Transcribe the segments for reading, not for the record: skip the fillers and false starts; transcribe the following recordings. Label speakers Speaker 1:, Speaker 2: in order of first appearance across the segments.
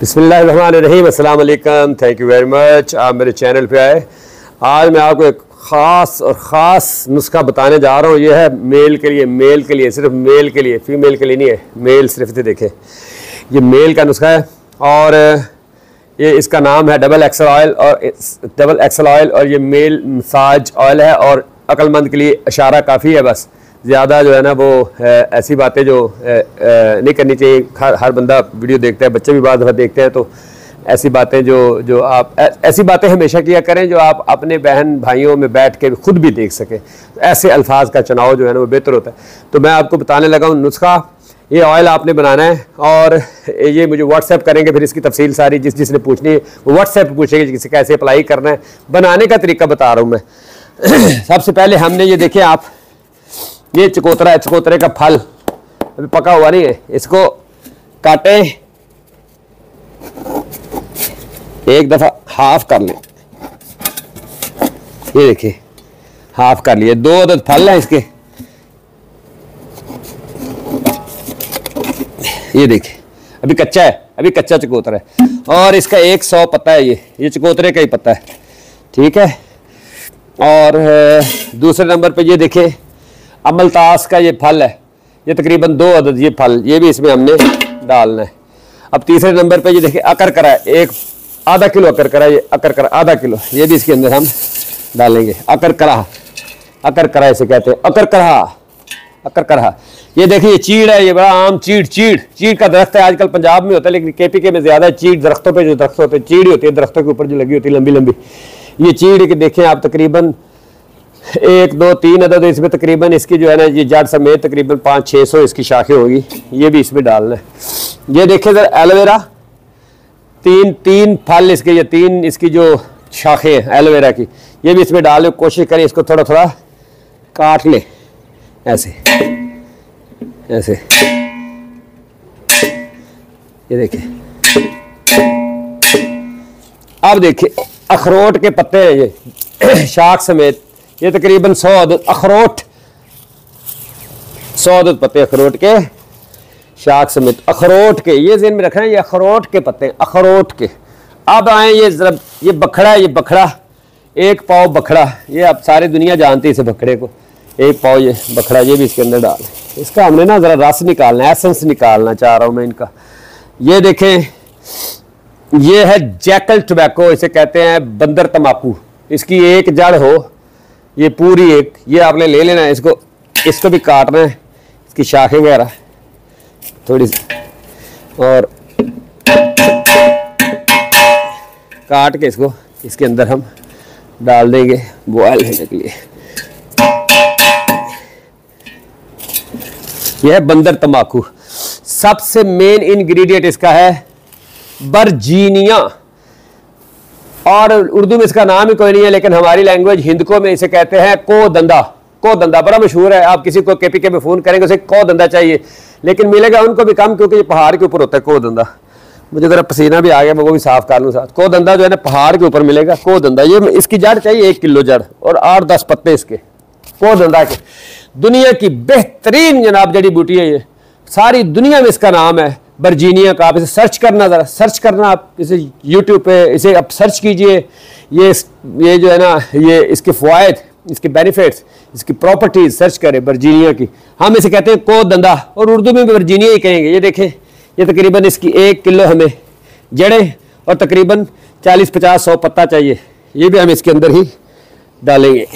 Speaker 1: बिस्मिल्लाहिर्रहमानिर्रहीम, अस्सलाम वालेकुम, थैंक यू वेरी मच। आप मेरे चैनल पे आए। आज मैं आपको एक ख़ास नुस्खा बताने जा रहा हूँ। ये है मेल के लिए, सिर्फ मेल के लिए, फीमेल के लिए नहीं है। मेल सिर्फ से देखें, ये मेल का नुस्खा है और ये इसका नाम है डबल एक्सल ऑयल और ये मेल मसाज ऑयल है। और अक्लमंद के लिए इशारा काफ़ी है, बस ज़्यादा जो है ना वो ऐसी बातें जो नहीं करनी चाहिए। हर बंदा वीडियो देखता है, बच्चे भी बाद दफ़ा देखते हैं, तो ऐसी बातें जो आप ऐसी बातें हमेशा किया करें जो आप अपने बहन भाइयों में बैठ के खुद भी देख सकें। तो ऐसे अल्फाज का चुनाव जो है ना वो बेहतर होता है। तो मैं आपको बताने लगा हूँ नुस्खा। ये ऑयल आपने बनाना है और ये मुझे व्हाट्सएप करेंगे, फिर इसकी तफसील सारी जिसने पूछनी है वो व्हाट्सएप पूछेगी किसी कैसे अप्लाई करना है। बनाने का तरीका बता रहा हूँ मैं। सबसे पहले हमने ये देखें आप, ये चकोतरा है, चकोतरे का फल अभी पका हुआ नहीं है, इसको काटें, एक दफ़ा हाफ कर लें। ये देखिए हाफ कर लिए। 2 अदद फल हैं इसके, ये देखिए अभी कच्चा है, अभी कच्चा चकोतरा है। और इसका 100 पत्ता है, ये चकोतरे का ही पत्ता है, ठीक है। और दूसरे नंबर पे ये देखिए अमलतास का ये फल है, ये तकरीबन 2 अदद ये फल, ये भी इसमें हमने डालना है। अब तीसरे नंबर पे ये देखिए अकरकरा है, एक आधा किलो अकरकरा, ये अकरकरा आधा किलो, ये भी इसके अंदर हम डालेंगे। अकरकरा इसे कहते हैं, अकरकरा। ये देखिए ये चीड़ है, ये बड़ा आम चीड़ का दरख्त है। आजकल पंजाब में होता है लेकिन केपीके में ज़्यादा चीड़ दरख्तों पे, जो दरख्त होते हैं चीड़ होती है दरख्तों के ऊपर जो लगी होती है लंबी लंबी। ये चीड़ के देखें आप तकरीबन 1 2 3 अदद इसमें, तकरीबन इसकी जो है ना ये जड़ समेत तकरीबन 500-600 इसकी शाखें होगी, ये भी इसमें डालना है। ये देखिए जरा एलोवेरा, तीन फल इसके, ये 3 इसकी जो शाखें हैं एलोवेरा की, ये भी इसमें डालने की कोशिश करें। इसको थोड़ा थोड़ा काट लें ऐसे ऐसे, ये देखिए। अब देखिए अखरोट के पत्ते हैं ये शाख समेत, ये तकरीबन 100 अदद अखरोट, 100 अदद पत्ते अखरोट के शाख समेत, अखरोट के, ये ज़हन में रखना है, ये अखरोट के पत्ते, अखरोट के। अब आए ये जरा, ये बखड़ा है, ये बखड़ा 1 पाव बखड़ा, ये अब सारी दुनिया जानती है इसे बखड़े को। 1 पाव ये बखड़ा, ये भी इसके अंदर डाल। इसका हमने ना ज़रा रस निकालना है, एसेंस निकालना चाह रहा हूँ मैं इनका। ये देखें, ये है जैकल टोबैको, इसे कहते हैं बंदर तम्बाकू। इसकी एक जड़ हो, ये पूरी एक, ये आपने ले लेना है। इसको भी काटना है, इसकी शाखें वगैरह थोड़ी सी, और काट के इसको इसके अंदर हम डाल देंगे बॉयल होने के लिए। यह है बंदर तम्बाकू। सबसे मेन इंग्रेडिएंट इसका है बर्जीनिया, और उर्दू में इसका नाम ही कोई नहीं है, लेकिन हमारी लैंग्वेज हिंदको में इसे कहते हैं कोदंदा। कोदंदा बड़ा मशहूर है, आप किसी को केपीके में फ़ोन करेंगे उसे कोदंदा चाहिए, लेकिन मिलेगा उनको भी कम, क्योंकि ये पहाड़ के ऊपर होता है कोदंदा। मुझे ज़रा पसीना भी आ गया, मैं वो भी साफ कर लूँ साथ। कोदंदा जो है ना पहाड़ के ऊपर मिलेगा कोदंदा। ये इसकी जड़ चाहिए 1 किलो जड़ और 8-10 पत्ते इसके कोदंदा के। दुनिया की बेहतरीन जनाब जड़ी बूटी है ये, सारी दुनिया में इसका नाम है बर्जीनिया का। आप इसे सर्च करना, ज़रा सर्च करना, आप इसे यूट्यूब पे इसे आप सर्च कीजिए। ये जो है ना ये इसके फ़वाइद, इसके बेनिफिट्स, इसकी प्रॉपर्टीज़ सर्च करें बर्जीनिया की। हम इसे कहते हैं कोदंदा और उर्दू में भी बर्जीनिया ही कहेंगे। ये देखें, ये तकरीबन इसकी 1 किलो हमें जड़ें और तकरीबन 40-50-100 पत्ता चाहिए, ये भी हम इसके अंदर ही डालेंगे।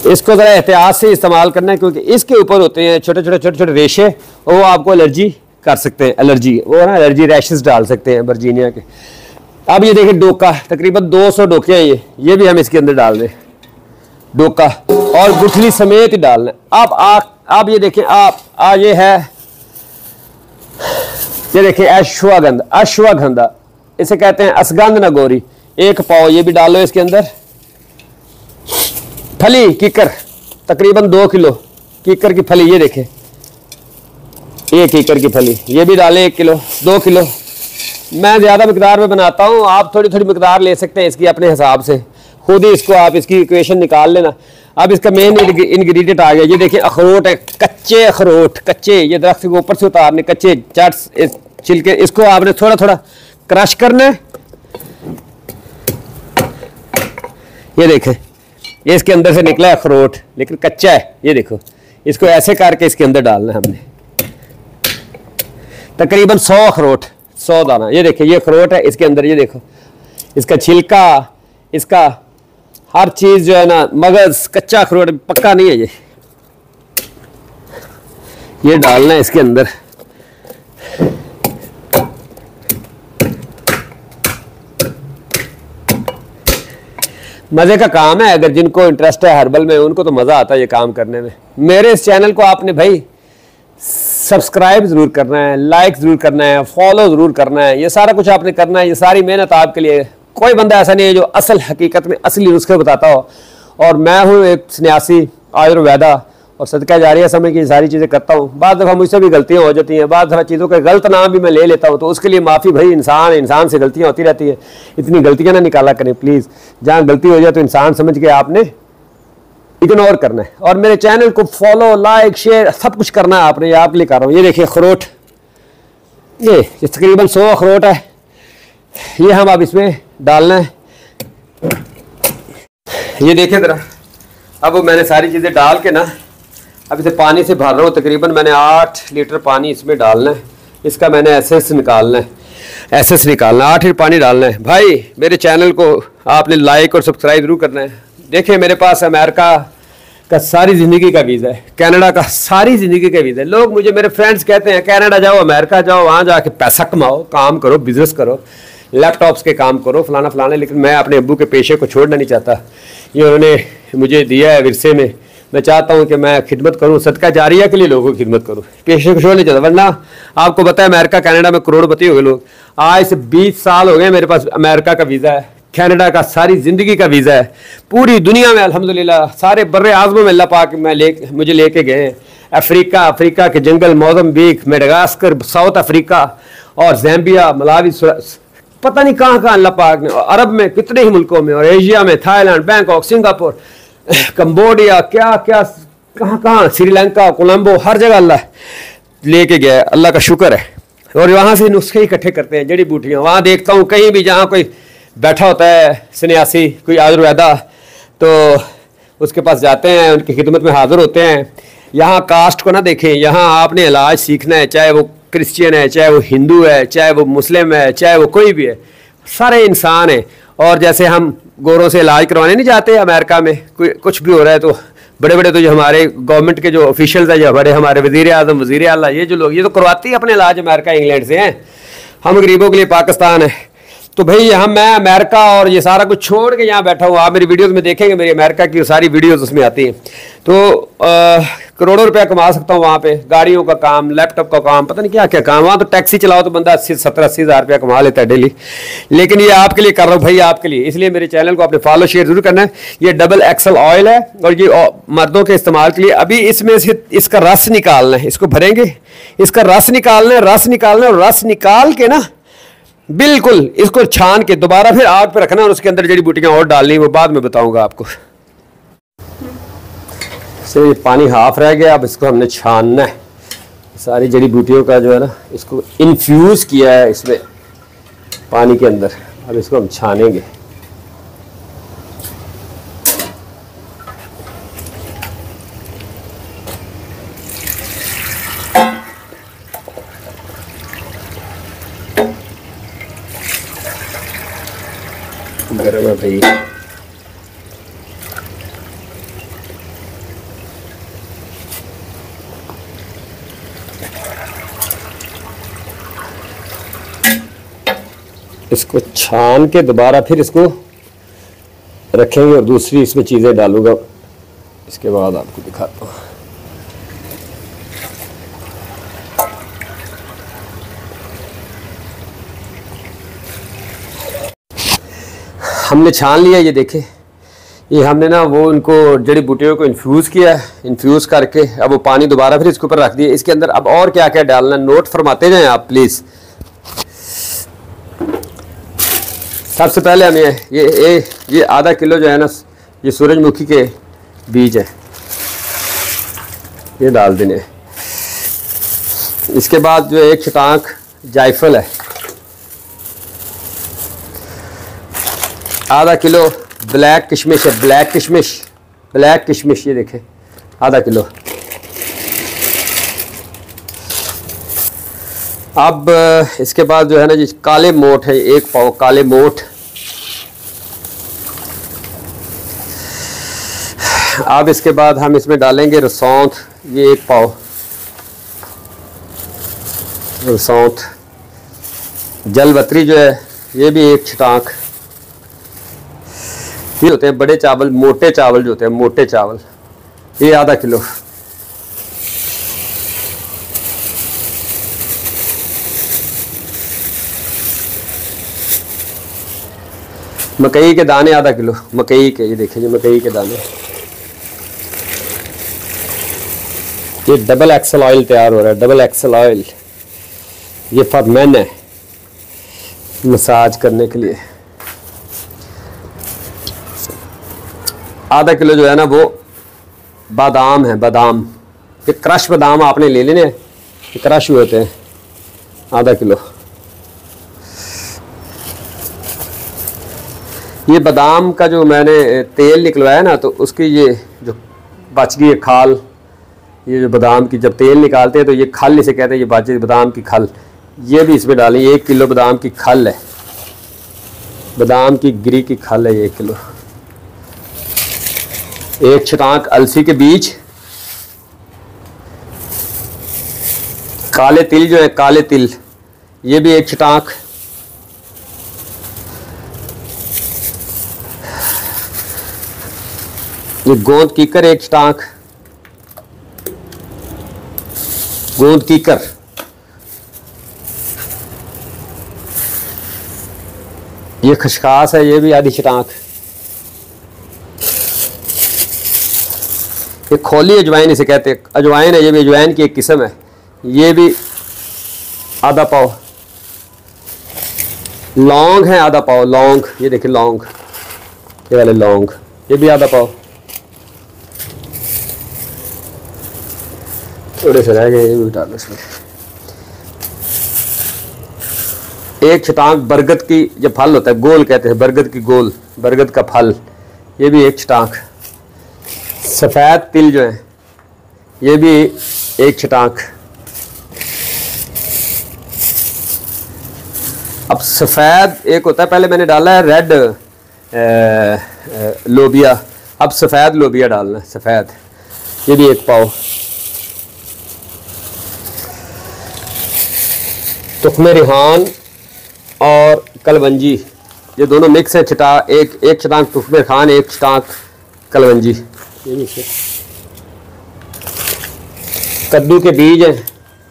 Speaker 1: इसको ज़रा एहतियात से इस्तेमाल करना है, क्योंकि इसके ऊपर होते हैं छोटे छोटे रेशे, और वो आपको एलर्जी कर सकते हैं, एलर्जी वो ना एलर्जी रैशेस डाल सकते हैं बर्जीनिया के। अब ये देखिए डोका, तकरीबन 200 डोके हैं ये भी हम इसके अंदर डाल दें, डोका और गुठली समेत ही डालना है। अब ये देखें ये है, ये देखिए अश्वगंधा, इसे कहते हैं असगंध नगोरी, 1 पाव ये भी डालो इसके अंदर। फली कीकर तकरीबन 2 किलो कीकर की फली, ये देखें ये कीकर की फली, ये भी डालें 1 किलो 2 किलो। मैं ज़्यादा मिकदार में बनाता हूँ, आप थोड़ी थोड़ी मिकदार ले सकते हैं इसकी अपने हिसाब से, खुद ही इसको आप इसकी इक्वेशन निकाल लेना। अब इसका मेन इंग्रेडिएंट आ गया, ये देखिए अखरोट है, कच्चे अखरोट, कच्चे, ये दरख्त के ऊपर से उतारने कच्चे जड़ छिलके, इसको आपने थोड़ा थोड़ा क्रश करना है। ये देखें, ये इसके अंदर से निकला है अखरोट, लेकिन कच्चा है। ये देखो, इसको ऐसे करके इसके अंदर डालना है हमने, तकरीबन 100 अखरोट, 100 दाना। ये देखिए, ये अखरोट है इसके अंदर, ये देखो इसका छिलका, इसका हर चीज जो है ना, मगज, कच्चा अखरोट, पक्का नहीं है ये डालना है इसके अंदर। मजे का काम है, अगर जिनको इंटरेस्ट है हर्बल में उनको तो मजा आता है ये काम करने में। मेरे इस चैनल को आपने भाई सब्सक्राइब जरूर करना है, लाइक जरूर करना है, फॉलो जरूर करना है, ये सारा कुछ आपने करना है। ये सारी मेहनत आपके लिए। कोई बंदा ऐसा नहीं है जो असल हकीकत में असली नुस्खे बताता हो। और मैं हूँ एक सन्यासी, आयुर्वेदा और सदका जारिया समझ की सारी चीज़ें करता हूँ। बाद दफ़ा मुझसे भी गलतियाँ हो जाती हैं, बाद दफ़ा चीज़ों के गलत नाम भी मैं ले लेता हूँ, तो उसके लिए माफ़ी भाई। इंसान से गलतियाँ होती रहती है, इतनी गलतियाँ ना निकाला करें प्लीज़। जहाँ गलती हो जाए तो इंसान समझ के आपने इग्नोर करना है। और मेरे चैनल को फॉलो, लाइक, शेयर सब कुछ करना है आपने, ये आपके लिए कर रहा हूँ। ये देखिए अखरोट, ये तकरीबन 100 अखरोट है, ये हम अब इसमें डालना है। ये देखिए ज़रा, अब वो मैंने सारी चीज़ें डाल के ना अब इसे पानी से भर रहा हूँ। तकरीबन मैंने 8 लीटर पानी इसमें डालना है। इसका मैंने एसेंस निकालना है, 8 लीटर पानी डालना है। भाई मेरे चैनल को आपने लाइक और सब्सक्राइब जरूर करना है। देखिए मेरे पास अमेरिका का सारी ज़िंदगी का वीज़ा है, कनाडा का सारी ज़िंदगी का वीज़ा है। लोग मुझे, मेरे फ्रेंड्स कहते हैं कनाडा जाओ, अमेरिका जाओ, वहाँ जाके पैसा कमाओ, काम करो, बिजनेस करो, लैपटॉप्स के काम करो, फलाना फलाना। लेकिन मैं अपने अब्बू के पेशे को छोड़ना नहीं चाहता। ये उन्होंने मुझे दिया है विरसे में। मैं चाहता हूँ कि मैं खिदमत करूँ, सदका जारिया के लिए लोगों की खिदमत करूँ, पेशे को छोड़ नहीं चाहता। वरना आपको पता है अमेरिका कनाडा में करोड़पति हो गए लोग। आज से 20 साल हो गए मेरे पास अमेरिका का वीज़ा है, कनाडा का सारी ज़िंदगी का वीज़ा है। पूरी दुनिया में अल्हम्दुलिल्लाह सारे बर्रे आज़मों में अल्लाह पाक मुझे लेके गए हैं। अफ्रीका के जंगल, मोज़म्बिक, मेडागास्कर, साउथ अफ्रीका और ज़ैम्बिया, मलावी, पता नहीं कहाँ कहाँ अल्लाह पाक ने, अरब में कितने ही मुल्कों में, और एशिया में थाईलैंड, बैंकॉक, सिंगापुर, कंबोडिया, क्या क्या कहाँ कहाँ, श्रीलंका, कोलंबो, हर जगह अल्लाह लेके गया है। अल्लाह का शुक्र है। और वहाँ से नुस्खे इकट्ठे करते हैं, जड़ी बूटियाँ। वहाँ देखता हूँ कहीं भी जहाँ कोई बैठा होता है सन्यासी, कोई आयुर्वेदा, तो उसके पास जाते हैं, उनकी खिदमत में हाजिर होते हैं। यहाँ कास्ट को ना देखें, यहाँ आपने इलाज सीखना है, चाहे वो क्रिश्चियन है, चाहे वो हिंदू है, चाहे वो मुस्लिम है, चाहे वो कोई भी है, सारे इंसान हैं। और जैसे हम गोरों से इलाज करवाने नहीं जाते अमेरिका में, कोई कुछ भी हो रहा है तो बड़े बड़े तो जो हमारे गवर्नमेंट के जो ऑफिशियल्स हैं, जो बड़े हमारे वज़ीर आज़म, वज़ीर आला, ये जो लोग, ये तो करवाते ही अपने इलाज अमेरिका, इंग्लैंड से हैं। हम गरीबों के लिए पाकिस्तान है। तो भाई यहाँ मैं अमेरिका और ये सारा कुछ छोड़ के यहाँ बैठा हूँ। आप मेरी वीडियोस में देखेंगे, मेरी अमेरिका की सारी वीडियोस उसमें आती हैं। तो करोड़ों रुपया कमा सकता हूँ वहाँ पे, गाड़ियों का काम, लैपटॉप का काम, पता नहीं क्या क्या काम। वहाँ तो टैक्सी चलाओ तो बंदा 70-80 हज़ार रुपया कमा लेता है डेली। लेकिन ये आपके लिए कर रहा हूँ भाई, आपके लिए। इसलिए मेरे चैनल को आपने फॉलो शेयर जरूर करना है। ये डबल एक्सल ऑयल है और ये मर्दों के इस्तेमाल के लिए। अभी इसमें से इसका रस निकालना है, इसको भरेंगे, इसका रस निकालना है, रस निकालना है। और रस निकाल के ना बिल्कुल इसको छान के दोबारा फिर आग पे रखना और उसके अंदर जड़ी बूटियाँ और डालनी, वो बाद में बताऊंगा आपको। से ये पानी हाफ रह गया, अब इसको हमने छानना है। सारी जड़ी बूटियों का जो है ना, इसको इन्फ्यूज़ किया है इसमें पानी के अंदर। अब इसको हम छानेंगे। गरम है भाई। इसको छान के दोबारा फिर इसको रखेंगे और दूसरी इसमें चीज़ें डालूंगा, इसके बाद आपको दिखाता हूँ। हमने छान लिया, ये देखें, ये हमने ना वो उनको जड़ी बूटियों को इन्फ्यूज़ किया है। इन्फ्यूज़ करके अब वो पानी दोबारा फिर इसके ऊपर रख दिया। इसके अंदर अब और क्या क्या डालना, नोट फरमाते जाएं आप प्लीज़। सबसे पहले हमें ये आधा किलो जो है ना, ये सूरजमुखी के बीज है, ये डाल देने। इसके बाद जो एक छटांक जायफल है, आधा किलो ब्लैक किशमिश है, ब्लैक किशमिश ये देखें आधा किलो। अब इसके बाद जो है ना जी काले मोठ है, 1 पाव काले मोठ। अब इसके बाद हम इसमें डालेंगे रसौंठ, ये 1 पाव रसौंठ। जलवतरी जो है ये भी 1 छटाक। ये होते हैं बड़े चावल, मोटे चावल जो होते हैं, मोटे चावल, ये आधा किलो। मकई के दाने आधा किलो, मकई के, ये देखिए मकई के दाने। ये डबल एक्सल ऑयल तैयार हो रहा है, डबल एक्सल ऑयल, ये फॉर मेन है मसाज करने के लिए। आधा किलो जो है ना वो बादाम है, बादाम, ये क्रश बादाम आपने ले लेने, ये क्रश हुए होते हैं, आधा किलो। ये बादाम का जो मैंने तेल निकलवाया ना, तो उसकी ये जो बच गई है खाल, ये जो बादाम की जब तेल निकालते हैं तो ये खल इसे कहते हैं, ये बच गई बादाम की खल, ये भी इसमें डालें। 1 किलो बादाम की खल है, बादाम की गिरी की खल है 1 किलो। 1 छटाक अलसी के बीज। काले तिल जो है, काले तिल, ये भी 1 छटाक। ये गोंद कीकर 1 छटाक, गोंद कीकर। ये खसखास है, ये भी आधी छटाक। ये खोली अजवाइन इसे कहते हैं, अजवाइन है, ये भी अजवाइन की एक किस्म है, ये भी आधा पाव। लौंग है आधा पाव, लौंग, ये देखिए लौंग, ये वाले लौंग, ये भी आधा पाव। थोड़े से रह गए, ये भी डालो इसमें। 1 छटाक बरगद की, जो फल होता है, गोल कहते हैं, बरगद की गोल, बरगद का फल, ये भी 1 छटाक। सफ़ेद तिल जो है ये भी 1 छटाक। अब सफ़ेद एक होता है, पहले मैंने डाला है रेड लोबिया, अब सफ़ेद लोबिया डालना है, सफ़ेद, ये भी 1 पाव। तुख्मे रिहान और कलवंजी, ये दोनों मिक्स है, एक छटाक तुख्मे रिहान, 1 छटाक कलवंजी। ये भी कद्दू के बीज है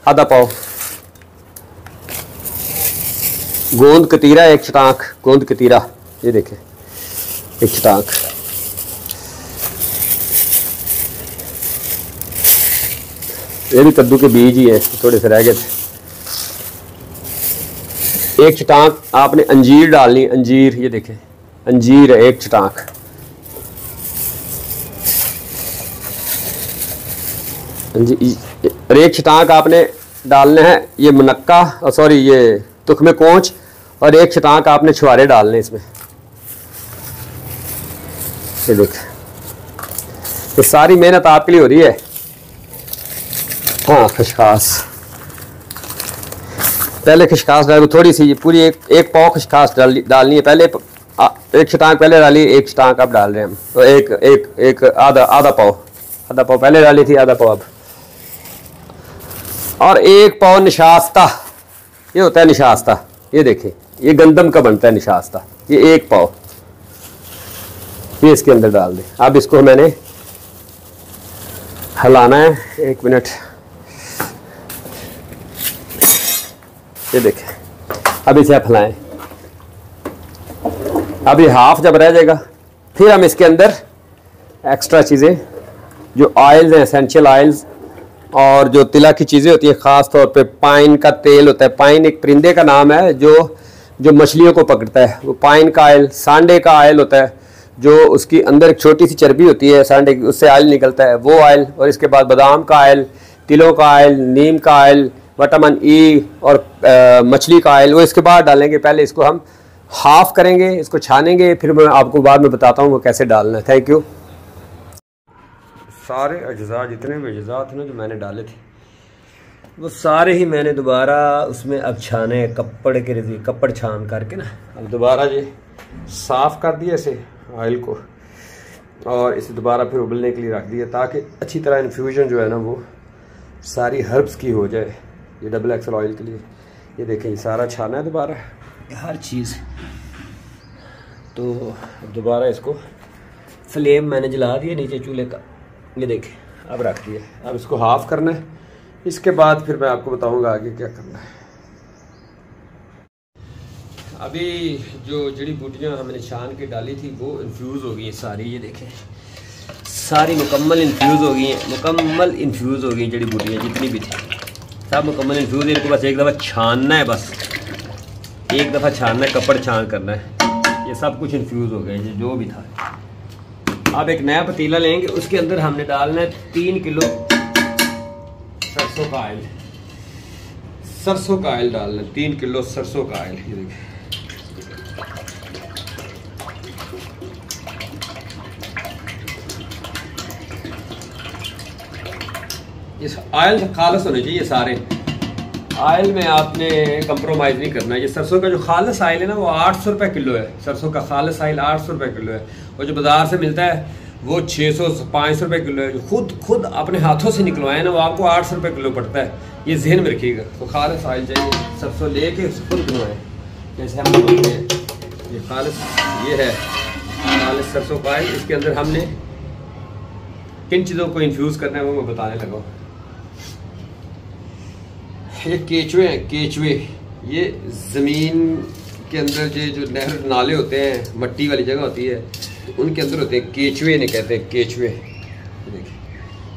Speaker 1: आधा पाव। गोंद कतीरा 1 छटाक, गोंद कतीरा, ये देखें 1 छटाक। ये भी कद्दू के बीज ही है, थोड़े से रह गए थे। 1 छटाक आपने अंजीर डालनी, अंजीर, ये देखें अंजीर है 1 छटाक। और 1 छटाक आपने डालने हैं ये मुनक्का, सॉरी ये तुख्मे कोंच, और 1 छटाक आपने छुहारे डालने इसमें, ये देख, ये सारी मेहनत आपके लिए हो रही है। हाँ खसखास, पहले खसखास डाल, थोड़ी सी पूरी एक पाव खसखास डालनी है, पहले 1 छटाक पहले डाली, 1 छटाक अब डाल रहे हैं हम, तो एक आधा पाव पहले डाली थी, आधा पाव अब। और 1 पाव निशास्ता, ये होता है निशास्ता, ये देखें ये गंदम का बनता है निशास्ता, ये 1 पाव, ये इसके अंदर डाल दें। अब इसको मैंने हिलाना है, 1 मिनट, ये देखें, अब इसे आप हिलाएं। अब ये हाफ जब रह जाएगा, फिर हम इसके अंदर एक्स्ट्रा चीज़ें जो ऑयल्स हैं, एसेंशियल ऑयल्स और जो तिला की चीज़ें होती है, ख़ास तौर पे पाइन का तेल होता है। पाइन एक परिंदे का नाम है जो मछलियों को पकड़ता है, वो पाइन का ऑयल। सांडे का ऑयल होता है, जो उसकी अंदर एक छोटी सी चर्बी होती है सांडे की, उससे ऑयल निकलता है, वो ऑयल। और इसके बाद बादाम का ऑयल, तिलों का ऑयल, नीम का ऑयल विटामिन ई और मछली का ऑयल, वो इसके बाद डालेंगे। पहले इसको हम हाफ करेंगे, इसको छानेंगे, फिर मैं आपको बाद में बताता हूँ वो कैसे डालना है। Thank you. सारे अज्जा जितने भी अज्जा थे ना जो मैंने डाले थे वो सारे ही मैंने दोबारा उसमें अब छाने, कपड़ छान करके ना अब दोबारा ये साफ़ कर दिया इसे ऑयल को, और इसे दोबारा फिर उबलने के लिए रख दिया ताकि अच्छी तरह इन्फ्यूजन जो है ना वो सारी हर्ब्स की हो जाए। ये डबल एक्सल ऑयल के लिए ये देखें, ये सारा छाना है दोबारा हर चीज़। तो दोबारा इसको फ्लेम मैंने जला दिया नीचे चूल्हे का, ये देखें अब रख दिया। अब इसको हाफ़ करना है, इसके बाद फिर मैं आपको बताऊंगा आगे क्या करना है। अभी जो जड़ी बूटियाँ हमने छान के डाली थी वो इन्फ्यूज़ हो गई हैं सारी, ये देखें सारी मुकम्मल इन्फ्यूज़ हो गई हैं, मुकम्मल इन्फ्यूज़ हो गई जड़ी बूटियाँ जितनी भी थी सब मुकम्मल इन्फ्यूज़ है। इनको बस एक दफ़ा छानना है, बस एक दफ़ा छानना है, कपड़ छान करना है। ये सब कुछ इन्फ्यूज़ हो गए जो भी था। अब एक नया पतीला लेंगे, उसके अंदर हमने डालना है 3 किलो सरसों का ऑयल। सरसों का ऑयल डालना है 3 किलो सरसों का ऑयल। ये देखिए इस ऑयल खालस होने चाहिए, सारे ऑयल में आपने कंप्रोमाइज़ नहीं करना है। ये सरसों का जो खालस ऑयल है ना वो 800 रुपये किलो है। सरसों का खालस ऑयल 800 रुपये किलो है, और जो बाज़ार से मिलता है वो 600-500 रुपये किलो है। जो खुद अपने हाथों से निकलवाए ना वो आपको 800 रुपये किलो पड़ता है, ये जहन में रखिएगा। तो खालस ऑयल चाहिए, सरसों लेके खुद बनवाएं जैसे हम बनवाते हैं। ये खालस ये है खालस सरसों का ऑयल। इसके अंदर हमने किन चीज़ों को इन्फ्यूज़ करना है वो मैं बताने लगा। ये केचुए हैं, केचुए ये ज़मीन के अंदर जो नहर नाले होते हैं, मट्टी वाली जगह होती है, तो उनके अंदर होते हैं केचुए, ने कहते हैं केचुए। देखिए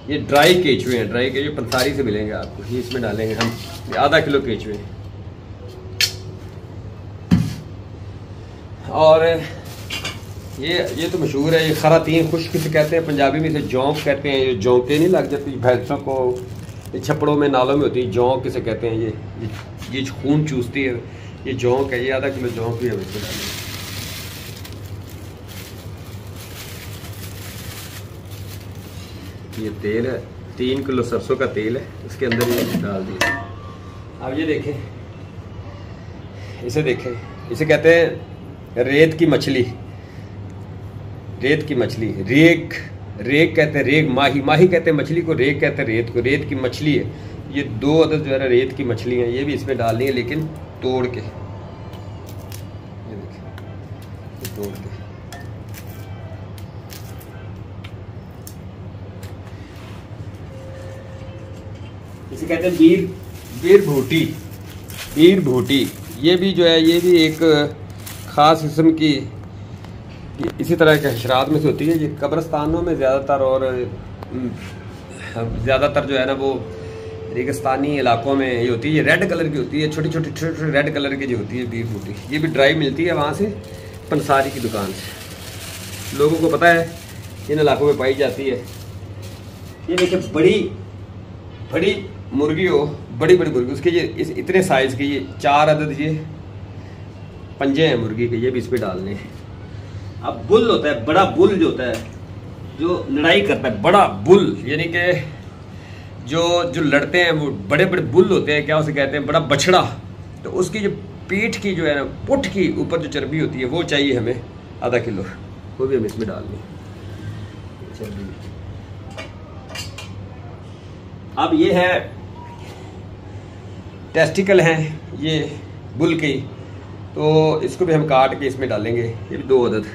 Speaker 1: ये ड्राई केचुए हैं, ड्राई केचुए पंसारी से मिलेंगे आपको। ये इसमें डालेंगे हम आधा किलो केचुए। और ये तो मशहूर है, ये खरातीन खुश्क किसे कहते हैं, पंजाबी में इसे जौंक कहते हैं। ये जौंकें नहीं लग जाती भैंसों को, ये छपड़ों में नालों में होती है, जौंक किसे कहते हैं। ये खून चूसती है, ये जौंक है। ये आधा किलो जौंक भी है इसमें डालेंगे। ये तेल है 3 किलो सरसों का तेल है, इसके अंदर ये डाल दिया। अब ये देखें, इसे देखें, इसे कहते हैं रेत की मछली। रेत की मछली, रेग कहते हैं, रेग माही, माही कहते हैं मछली को, रेग कहते हैं रेत को। रेत की मछली है ये। 2 अदद जो है ना रेत की मछली है, ये भी इसमें डालनी है लेकिन तोड़ के। ये देखिए तोड़ के। इसे कहते हैं बीर भूटी। बीर भूटी ये भी जो है, ये भी एक ख़ास किस्म की इसी तरह के हशरात में से होती है। ये कब्रिस्तानों में ज़्यादातर, और ज़्यादातर जो है ना वो रेगिस्तानी इलाकों में ये होती है। ये रेड कलर की होती है, छोटी छोटी रेड कलर की जो होती है बीफ बूटी। ये भी ड्राई मिलती है वहाँ से पंसारी की दुकान से, लोगों को पता है इन इलाकों में पाई जाती है। ये देखिए बड़ी मुर्गी हो, बड़ी मुर्गी, उसके ये इतने साइज़ की, ये 4 अदद ये पंजे हैं मुर्गी के, ये भी इस पर डालने हैं। अब बुल होता है, बड़ा बुल जो होता है, जो लड़ाई करता है, बड़ा बुल, यानी कि जो लड़ते हैं वो बड़े बुल होते हैं। क्या उसे कहते हैं, बड़ा बछड़ा। तो उसकी जो पीठ की जो है ना, पुठ की ऊपर जो चर्बी होती है वो चाहिए हमें आधा किलो, वो भी हम इसमें डालनी चर्बी। अब ये है टेस्टिकल हैं ये बुल की, तो इसको भी हम काट के इसमें डालेंगे। ये भी 2 अदद।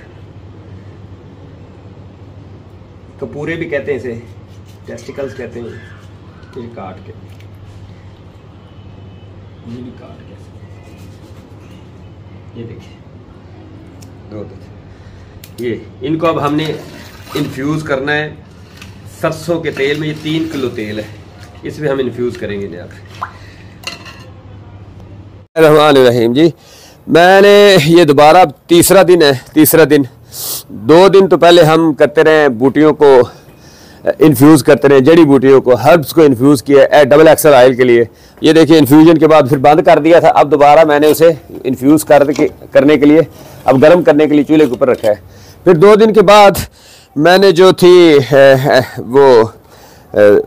Speaker 1: कपूरे भी कहते हैं इसे, टेस्टिकल्स कहते हैं। ये काट के, ये भी काट के, ये देखिए 2 अदद। ये इनको अब हमने इन्फ्यूज़ करना है सरसों के तेल में। ये 3 किलो तेल है, इसमें हम इन्फ्यूज़ करेंगे। रहमान जी, मैंने ये दोबारा तीसरा दिन है, 2 दिन तो पहले हम करते रहे बूटियों को इन्फ्यूज़ करते रहे, जड़ी बूटियों को, हर्ब्स को इन्फ्यूज़ किया डबल एक्सल ऑयल के लिए। ये देखिए इन्फ्यूजन के बाद फिर बंद कर दिया था, अब दोबारा मैंने उसे इन्फ्यूज़ करने के लिए, अब गर्म करने के लिए चूल्हे के ऊपर रखा है। फिर 2 दिन के बाद मैंने जो थी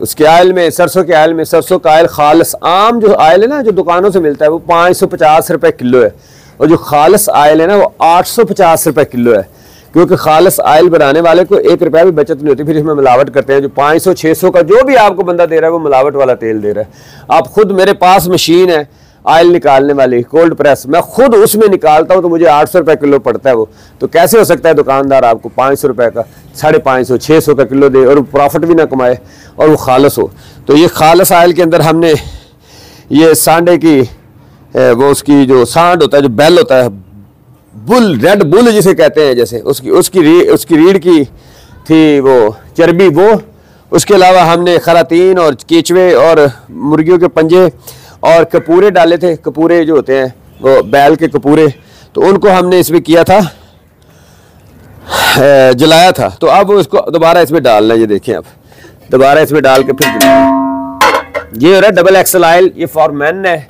Speaker 1: उसके आयल में, सरसों के आयल में, सरसों का आयल खालस, आम जो आयल है ना जो दुकानों से मिलता है वो 550 रुपये किलो है, और जो खालस आयल है ना वो 850 रुपये किलो है, क्योंकि खालस आयल बनाने वाले को 1 रुपया भी बचत नहीं होती। फिर इसमें मिलावट करते हैं, जो 500-600 का जो भी आपको बंदा दे रहा है वो मिलावट वाला तेल दे रहा है। आप खुद, मेरे पास मशीन है आयल निकालने वाली, कोल्ड प्रेस, मैं खुद उसमें निकालता हूँ तो मुझे 800 रुपये किलो पड़ता है वो। तो कैसे हो सकता है दुकानदार आपको 500 रुपये का, 550, 600 का किलो दे और प्रॉफिट भी ना कमाए और वो खालस हो। तो ये खालस आयल के अंदर हमने ये सांडे की वो उसकी जो सांड होता है, जो बैल होता है, बुल, रेड बुल जिसे कहते हैं, जैसे उसकी रीढ़ की थी वो चर्बी, वो उसके अलावा हमने खरातीन और केचवे और मुर्गियों के पंजे और कपूरे डाले थे। कपूरे जो होते हैं वो बैल के कपूरे, तो उनको हमने इसमें किया था, जलाया था। तो अब इसको दोबारा इसमें डालना है, ये देखें अब दोबारा इसमें डाल के फिर ये हो रहा है डबल एक्सल ऑयल। ये फॉर मेन है,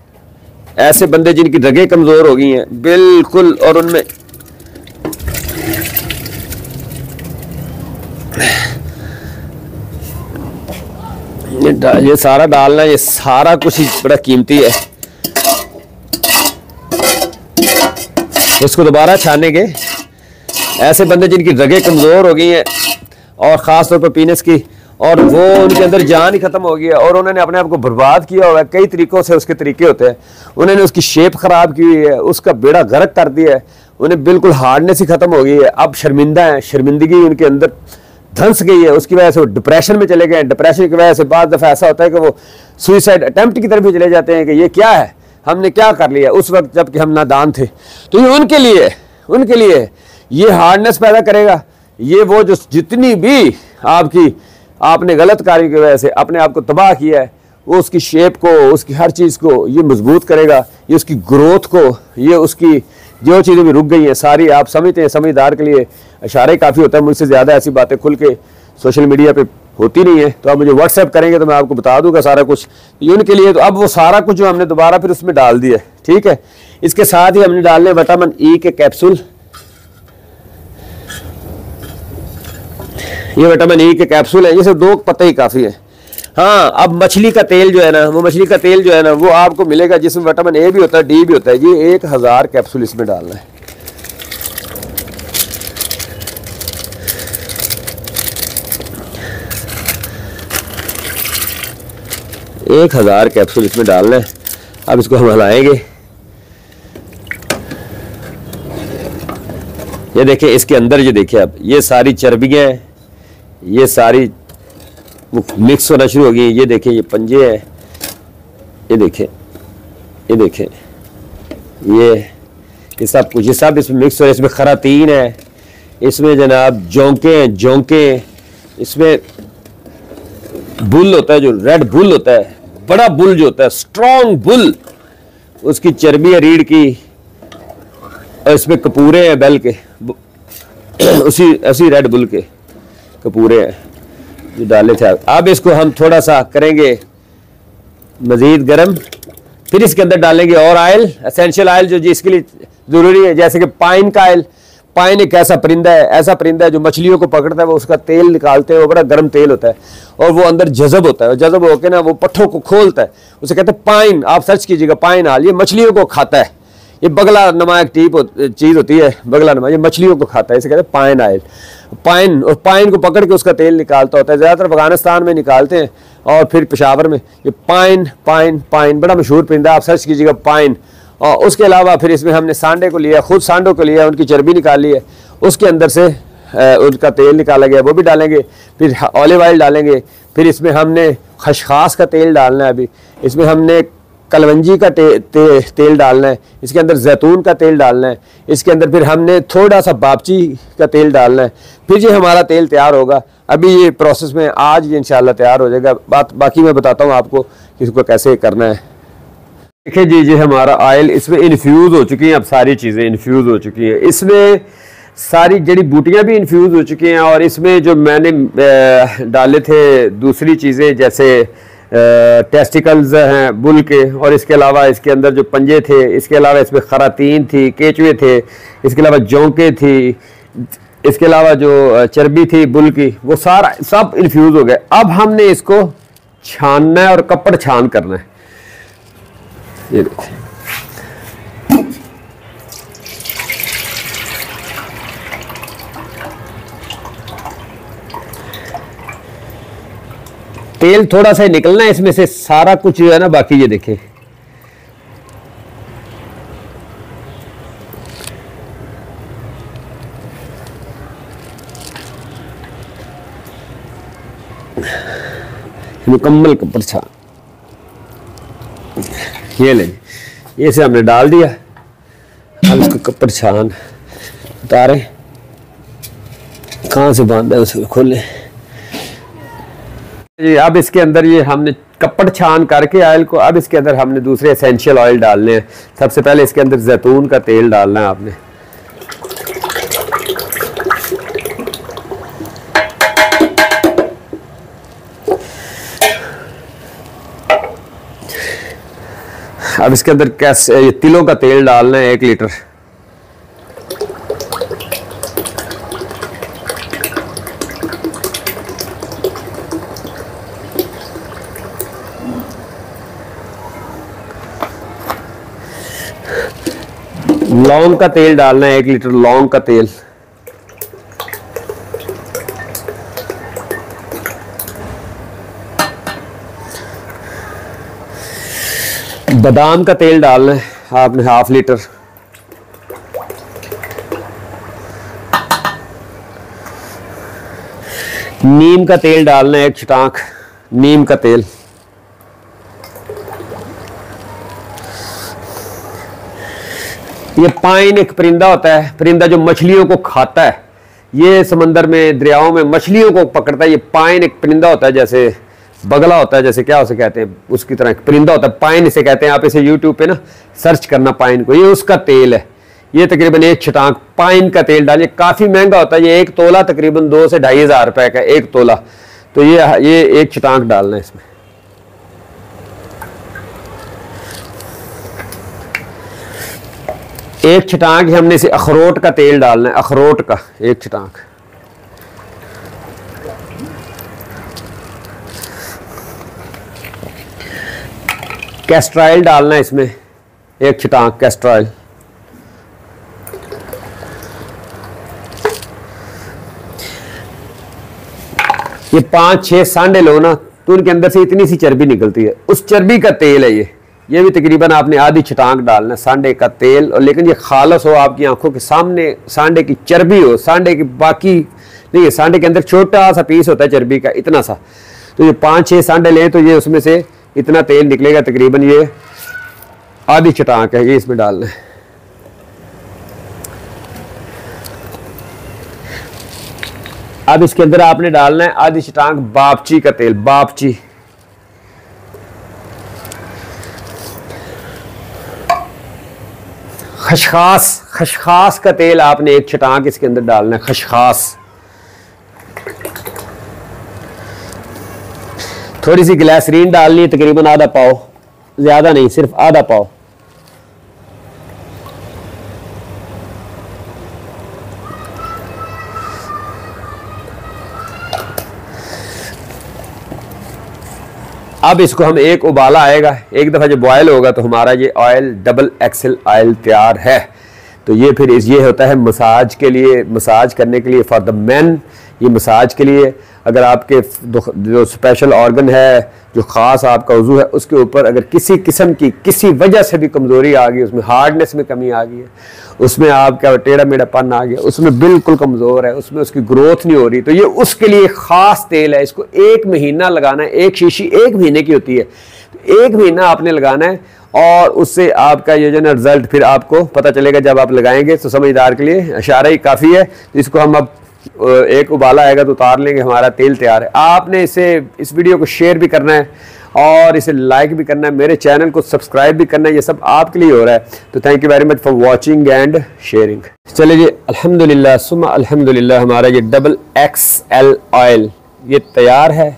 Speaker 1: ऐसे बंदे जिनकी रगें कमज़ोर हो गई हैं बिल्कुल, और उनमें ये सारा डालना, ये सारा कुछ ही बड़ा कीमती है। इसको दोबारा छानेंगे, ऐसे बंदे जिनकी रगें कमज़ोर हो गई हैं और ख़ास तौर पर पीनस की, और वो उनके अंदर जान ही ख़त्म हो गई है और उन्होंने अपने आप को बर्बाद किया हुआ है। कई तरीक़ों से उसके तरीके होते हैं, उन्होंने उसकी शेप ख़राब की हुई है, उसका बेड़ा गर्क कर दिया है, उन्हें बिल्कुल हार्डनेस ही ख़त्म हो गई है। अब शर्मिंदा है, शर्मिंदगी उनके अंदर धंस गई है, उसकी वजह से वो डिप्रेशन में चले गए। डिप्रेशन की वजह से बाद दफ़ा ऐसा होता है कि वो सुइसाइड अटेम्प्ट की तरफ भी चले जाते हैं कि ये क्या है, हमने क्या कर लिया उस वक्त जबकि हम नादान थे। तो ये उनके लिए ये हार्डनेस पैदा करेगा। ये वो जो जितनी भी आपने गलत कार्य की वजह से अपने आप को तबाह किया है, वो उसकी शेप को, उसकी हर चीज़ को ये मजबूत करेगा, ये उसकी ग्रोथ को, ये उसकी जो चीज़ें भी रुक गई हैं सारी। आप समझते हैं, समझदार के लिए इशारे काफ़ी होता है, मुझसे ज़्यादा ऐसी बातें खुल के सोशल मीडिया पे होती नहीं है। तो आप मुझे व्हाट्सएप करेंगे तो मैं आपको बता दूंगा सारा कुछ। ये उनके लिए, तो अब वो सारा कुछ जो हमने दोबारा फिर उसमें डाल दिया, ठीक है। इसके साथ ही हमने डालने विटामिन ई के कैप्सूल, ये विटामिन ई के कैप्सूल है, ये सिर्फ 2 पत्ते ही काफ़ी है। हाँ, अब मछली का तेल जो है ना, वो मछली का तेल जो है ना वो आपको मिलेगा जिसमें विटामिन ए भी होता है, डी भी होता है। ये 1000 कैप्सूल इसमें डालना है। एक 1000 कैप्सूल इसमें डालना है। अब इसको हम हिलाएंगे। ये देखिए इसके अंदर, ये देखिए अब ये सारी चर्बियाँ हैं, ये सारी वो मिक्स होना शुरू हो गई। ये देखिए ये पंजे हैं, ये देखें, ये देखें, ये सब कुछ, ये सब इसमें मिक्स हो रहा है। इसमें खरातीन है, इसमें जनाब जोंके हैं, जोंके, इसमें बुल होता है, जो रेड बुल होता है, बड़ा बुल जो होता है, स्ट्रॉन्ग बुल, उसकी चर्बी है रीढ़ की, और इसमें कपूरे हैं बैल के, उसी रेड बुल के कपूरे हैं जो डाले थे। अब इसको हम थोड़ा सा करेंगे मजीद गर्म, फिर इसके अंदर डालेंगे और ऑयल, एसेंशियल ऑयल जो इसके लिए ज़रूरी है, जैसे कि पाइन का ऑयल। पाइन एक ऐसा परिंदा है, जो मछलियों को पकड़ता है, वो उसका तेल निकालते हैं, वो बड़ा गर्म तेल होता है और वो अंदर जज़ब होता है, और जज़ब होकर ना वो पट्ठों को खोलता है, उसे कहते हैं पाइन। आप सर्च कीजिएगा पाइन ऑयल, ये मछलियों को खाता है। ये बगला नमा एक चीज़ होती है, बगला नमा, ये मछलियों को खाता है, इसे कहते हैं पाइन ऑयल। पाइन, और पाइन को पकड़ के उसका तेल निकालता होता है, ज़्यादातर अफगानिस्तान में निकालते हैं और फिर पेशावर में। ये पाइन बड़ा मशहूर परिंदा, आप सर्च कीजिएगा पाइन। और उसके अलावा फिर इसमें हमने सांडे को लिया, खुद सांडों को लिया, उनकी चर्बी निकाली है, उसके अंदर से उनका तेल निकाला गया, वो भी डालेंगे। फिर ऑलिव ऑयल डालेंगे, फिर इसमें हमने खसखास का तेल डालना है, अभी इसमें हमने कलवंजी का तेल डालना है, इसके अंदर जैतून का तेल डालना है, इसके अंदर फिर हमने थोड़ा सा बापची का तेल डालना है। फिर ये हमारा तेल तैयार होगा। अभी ये प्रोसेस में आज ये इंशाल्लाह तैयार हो जाएगा। बाकी मैं बताता हूँ आपको कि इसको कैसे करना है। देखिए जी, ये हमारा ऑयल इसमें इन्फ्यूज़ हो चुकी है, अब सारी चीज़ें इन्फ्यूज़ हो चुकी हैं। इसमें सारी जड़ी बूटियाँ भी इन्फ्यूज़ हो चुकी हैं। और इसमें जो मैंने डाले थे दूसरी चीज़ें जैसे टेस्टिकल्स हैं बुल के, और इसके अलावा इसके अंदर जो पंजे थे, इसके अलावा इसमें खरातीन थी, केचुए थे, इसके अलावा जोंके थी, इसके अलावा जो चर्बी थी बुल की, वो सारा सब इन्फ्यूज़ हो गए। अब हमने इसको छानना है और कपड़ छान करना है। ये देखिए तेल थोड़ा सा ही निकलना है इसमें से, सारा कुछ जो है ना बाकी ये देखें। मुकम्मल कपड़ छान, ये ले, ये से हमने डाल दिया। अब इसको कपड़ छान उतारे, कहाँ से बांधा है उसको खोले जी। अब इसके अंदर ये हमने कपड़ छान करके ऑयल को, अब इसके अंदर हमने दूसरे एसेंशियल ऑयल डालने हैं। सबसे पहले इसके अंदर जैतून का तेल डालना है आपने। अब इसके अंदर कैसे तिलों का तेल डालना है 1 लीटर। लौंग का तेल डालना है 1 लीटर लौंग का तेल। बादाम का तेल डालना है आपने 1/2 लीटर। नीम का तेल डालना है 1 छटाक नीम का तेल। ये पाइन एक परिंदा होता है, परिंदा जो मछलियों को खाता है, ये समंदर में दरियाओं में मछलियों को पकड़ता है। ये पाइन एक परिंदा होता है, जैसे बगला होता है, जैसे क्या उसे कहते हैं, उसकी तरह एक परिंदा होता है, पाइन इसे कहते हैं। आप इसे यूट्यूब पे ना सर्च करना पाइन को, ये उसका तेल है। ये तकरीबन 1 छटाक पाइन का तेल डालिए। काफ़ी महंगा होता है, ये 1 तोला तकरीबन 2 से 2.5 हज़ार रुपए का 1 तोला। तो ये 1 छटाक डालना है इसमें। एक छटाक हमने इसे अखरोट का तेल डालना है, अखरोट का 1 छटाक। कैस्ट्रॉयल डालना है इसमें 1 छटाक कैस्ट्रॉयल। ये 5-6 सांडे लो ना, तो उनके अंदर से इतनी सी चर्बी निकलती है, उस चर्बी का तेल है ये भी तकरीबन आपने आधी छटाक डालना है सांडे का तेल। और लेकिन ये खालस हो, आपकी आंखों के सामने सांडे की चर्बी हो, सांडे की बाकी नहीं, सांडे के अंदर छोटा सा पीस होता है चर्बी का, इतना सा। तो ये 5-6 सांडे लें तो ये उसमें से इतना तेल निकलेगा, तकरीबन ये आधी छटाक है, ये इसमें डालना है। अब इसके अंदर आपने डालना है आधी छटाक बापची का तेल, बापची। खशखास, खशखास का तेल आपने 1 छटाक इसके अंदर डालना है, खशखास। थोड़ी सी ग्लिसरीन डालनी है, तकरीबन आधा पाव, ज्यादा नहीं, सिर्फ आधा पाव। अब इसको हम एक उबाला आएगा, एक दफ़ा जब बॉयल होगा तो हमारा ये ऑयल डबल एक्सेल ऑयल तैयार है। तो ये फिर ये होता है मसाज के लिए, मसाज करने के लिए फॉर द मैन। ये मसाज के लिए अगर आपके जो स्पेशल ऑर्गन है, जो ख़ास आपका उज़ू है, उसके ऊपर अगर किसी किस्म की किसी वजह से भी कमज़ोरी आ गई, उसमें हार्डनेस में कमी आ गई है, उसमें आपका टेढ़ा मेढ़ापन आ गया, उसमें बिल्कुल कमज़ोर है, उसमें उसकी ग्रोथ नहीं हो रही, तो ये उसके लिए ख़ास तेल है। इसको 1 महीना लगाना है, 1 शीशी 1 महीने की होती है, तो 1 महीना आपने लगाना है। और उससे आपका ये जो ना रिजल्ट फिर आपको पता चलेगा जब आप लगाएंगे। तो समझदार के लिए इशारा ही काफ़ी है। तो इसको हम अब एक उबाला आएगा तो उतार लेंगे, हमारा तेल तैयार है। आपने इस वीडियो को शेयर भी करना है और इसे लाइक भी करना है, मेरे चैनल को सब्सक्राइब भी करना है। ये सब आपके लिए हो रहा है। तो thank you very much for watching and sharing. चलिए जी, अल्हम्दुलिल्लाह सुम्मा अल्हम्दुलिल्लाह, हमारा ये XXL ऑयल ये तैयार है।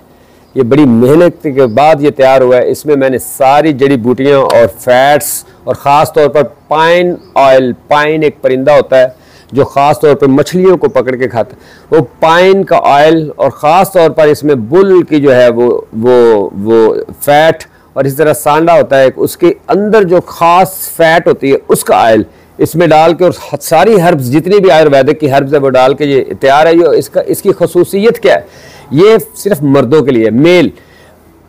Speaker 1: ये बड़ी मेहनत के बाद ये तैयार हुआ है। इसमें मैंने सारी जड़ी बूटियाँ और फैट्स और ख़ास तौर पर पाइन ऑयल, पाइन एक परिंदा होता है जो ख़ास तौर पर मछलियों को पकड़ के खाता है, वो पाइन का ऑयल, और ख़ास तौर पर इसमें बुल की जो है वो फैट, और इस तरह सांडा होता है उसके अंदर जो ख़ास फैट होती है उसका ऑयल इसमें डाल के, और सारी हर्ब्स जितनी भी आयुर्वेदिक की हर्ब्स है वो डाल के ये तैयार है। ये इसकी खसूसियत क्या है, ये सिर्फ मर्दों के लिए, मेल,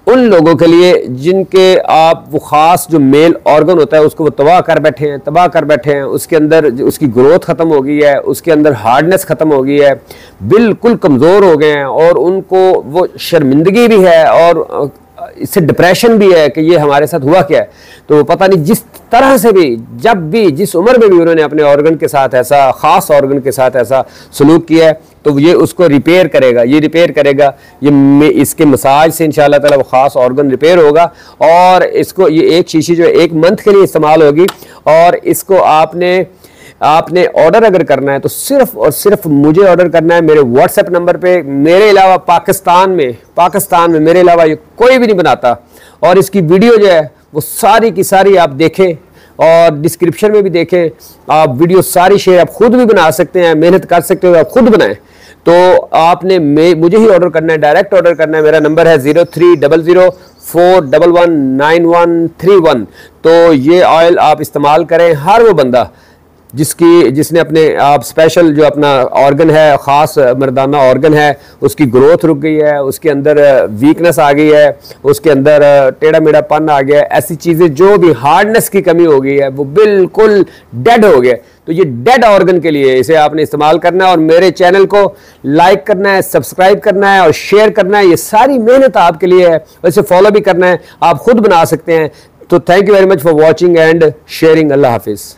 Speaker 1: उन लोगों के लिए जिनके आप वो ख़ास जो मेल ऑर्गन होता है उसको वो तबाह कर बैठे हैं, उसके अंदर उसकी ग्रोथ ख़त्म हो गई है, उसके अंदर हार्डनेस ख़त्म हो गई है, बिल्कुल कमज़ोर हो गए हैं, और उनको वो शर्मिंदगी भी है और इससे डिप्रेशन भी है कि ये हमारे साथ हुआ क्या है। तो पता नहीं जिस तरह से भी, जब भी, जिस उम्र में भी उन्होंने अपने ऑर्गन के साथ ऐसा, ख़ास ऑर्गन के साथ ऐसा सलूक किया है, तो ये उसको रिपेयर करेगा, ये इसके मसाज से इंशाअल्लाह ताला वो ख़ास ऑर्गन रिपेयर होगा। और इसको ये एक शीशी जो है 1 मंथ के लिए इस्तेमाल होगी। और इसको आपने ऑर्डर अगर करना है तो सिर्फ और सिर्फ मुझे ऑर्डर करना है मेरे व्हाट्सएप नंबर पे। मेरे अलावा पाकिस्तान में मेरे अलावा ये कोई भी नहीं बनाता। और इसकी वीडियो जो है वो सारी की सारी आप देखें, और डिस्क्रिप्शन में भी देखें आप, वीडियो सारी शेयर आप खुद भी बना सकते हैं, मेहनत कर सकते हो, आप खुद बनाएं। तो आपने मुझे ही ऑर्डर करना है, डायरेक्ट ऑर्डर करना है। मेरा नंबर है 0300419131। तो ये ऑयल आप इस्तेमाल करें। हर वो बंदा जिसने अपने आप स्पेशल जो अपना ऑर्गन है, ख़ास मर्दाना ऑर्गन है, उसकी ग्रोथ रुक गई है, उसके अंदर वीकनेस आ गई है, उसके अंदर टेढ़ा मेढ़ापन आ गया है, ऐसी चीज़ें जो भी हार्डनेस की कमी हो गई है वो बिल्कुल डेड हो गया। तो ये डेड ऑर्गन के लिए इसे आपने इस्तेमाल करना है। और मेरे चैनल को लाइक करना है, सब्सक्राइब करना है और शेयर करना है। ये सारी मेहनत आपके लिए है, इसे फॉलो भी करना है, आप खुद बना सकते हैं। तो thank you very much for watching and sharing. अल्लाह हाफिज़।